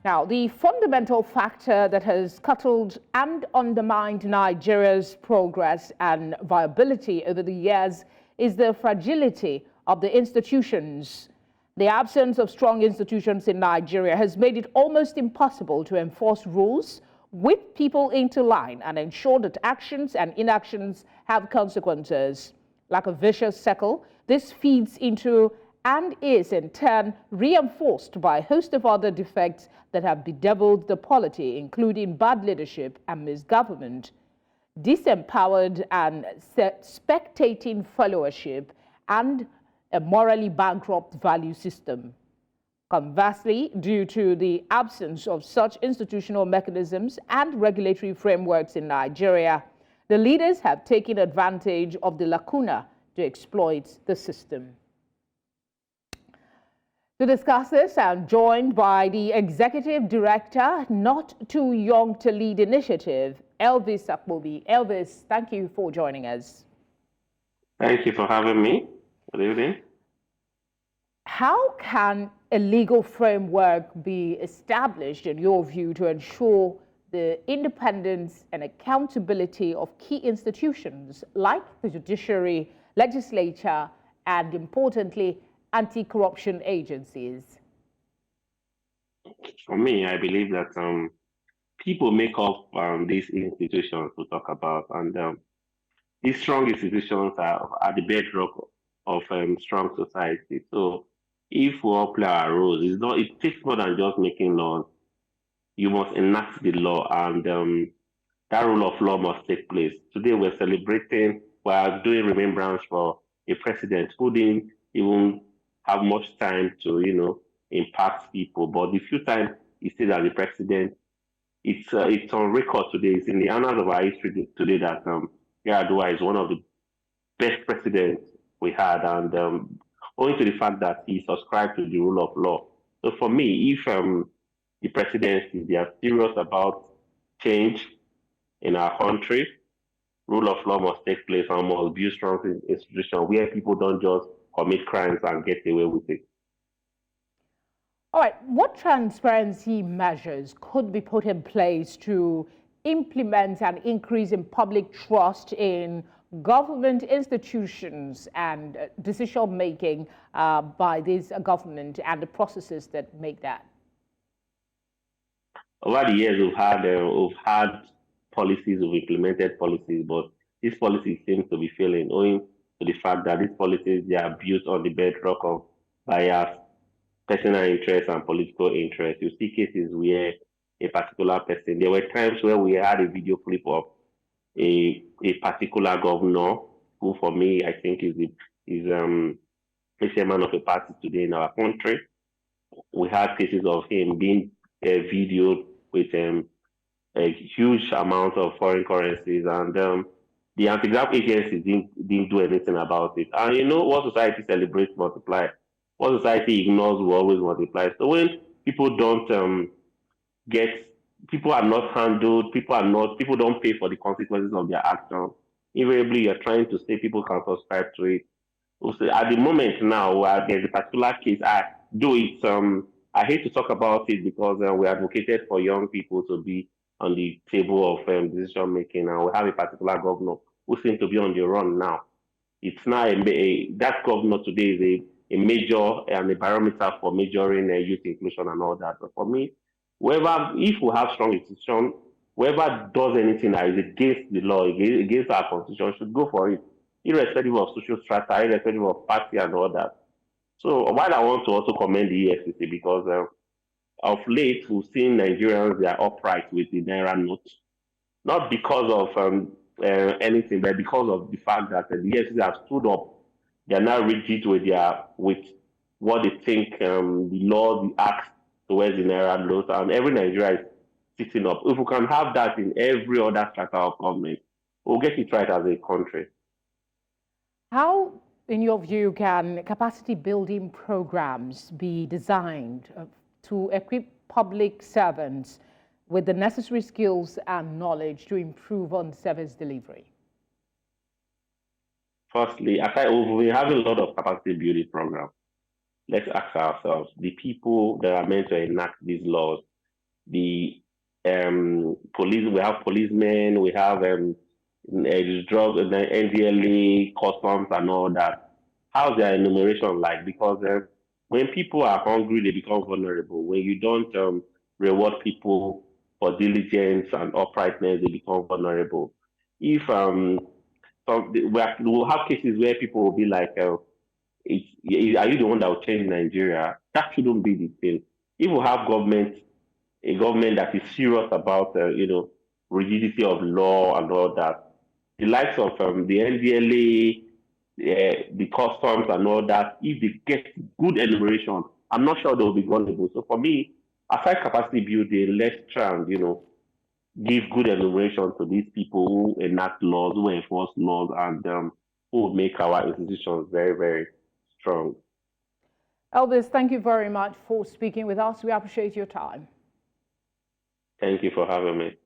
Now, the fundamental factor that has scuttled and undermined Nigeria's progress and viability over the years is the fragility of the institutions. The absence of strong institutions in Nigeria has made it almost impossible to enforce rules, whip people into line, and ensure that actions and inactions have consequences. Like a vicious circle, this feeds into and is in turn reinforced by a host of other defects that have bedeviled the polity, including bad leadership and misgovernment, disempowered and spectating followership, and a morally bankrupt value system. Conversely, due to the absence of such institutional mechanisms and regulatory frameworks in Nigeria, the leaders have taken advantage of the lacuna to exploit the system. To discuss this, I'm joined by the Executive Director, Not Too Young to Lead Initiative, Elvis Akpobi. Elvis, thank you for joining us. Thank you for having me. Good evening. How can a legal framework be established, in your view, to ensure the independence and accountability of key institutions like the judiciary, legislature, and importantly, anti-corruption agencies? For me, I believe that people make up these institutions we talk about, and these strong institutions are the bedrock of strong society. So if we all play our roles, it takes more than just making laws. You must enact the law, and that rule of law must take place. Today we're doing remembrance for a president who didn't even have much time to, impact people. But the few times he stayed as the president, it's on record today. It's in the annals of our history today that Yar'Adua is one of the best presidents we had, and owing to the fact that he subscribed to the rule of law. So for me, if the presidency they are serious about change in our country, rule of law must take place and must build strong institutions where people don't just commit crimes and get away with it. All right, what transparency measures could be put in place to implement an increase in public trust in government institutions and decision-making by this government and the processes that make that? Over the years, we've had policies, we've implemented policies, but these policies seem to be failing, owing to the fact that these policies they are built on the bedrock of bias, personal interest, and political interest. You see cases where a particular person. There were times where we had a video clip of a particular governor who, for me, I think is a chairman of a party today in our country. We had cases of him being videoed with a huge amount of foreign currencies, and the anti-graft agencies didn't do anything about it. And you know what society celebrates multiply, what society ignores will always multiply. So when people don't people are not handled, people don't pay for the consequences of their actions. Invariably, you're trying to say people can subscribe to it. Also, at the moment now, there's a particular case. I hate to talk about it because we advocated for young people to be on the table of decision making, and we have a particular governor who seems to be on the run now. It's now that governor today is a major and a barometer for measuring youth inclusion and all that. But for me, if we have strong institutions, whoever does anything that is against the law, against our constitution, should go for it, irrespective of social strata, irrespective of party and all that. So while I want to also commend the EFCC because of late we've seen Nigerians they are upright with the naira note, not because of anything, but because of the fact that the EFCC have stood up. They are now rigid with what they think the law, the acts towards the naira note, and every Nigerian is sitting up. If we can have that in every other strata of government, we'll get it right as a country. How, in your view, can capacity building programs be designed to equip public servants with the necessary skills and knowledge to improve on service delivery? Firstly, we're having a lot of capacity building programs. Let's ask ourselves, the people that are meant to enact these laws, the police. We have policemen. We have drug, the NDLA, customs, and all that. How's their enumeration like? Because when people are hungry, they become vulnerable. When you don't reward people for diligence and uprightness, they become vulnerable. If we'll have cases where people will be like, are you the one that will change Nigeria? That shouldn't be the thing. If we have a government that is serious about, rigidity of law and all that, the likes of the NDLA, the customs and all that, if they get good enumeration, I'm not sure they'll be vulnerable. So for me, aside capacity building, let's try and, give good enumeration to these people who enact laws, who enforce laws, and who make our institutions very, very strong. Elvis, thank you very much for speaking with us. We appreciate your time. Thank you for having me.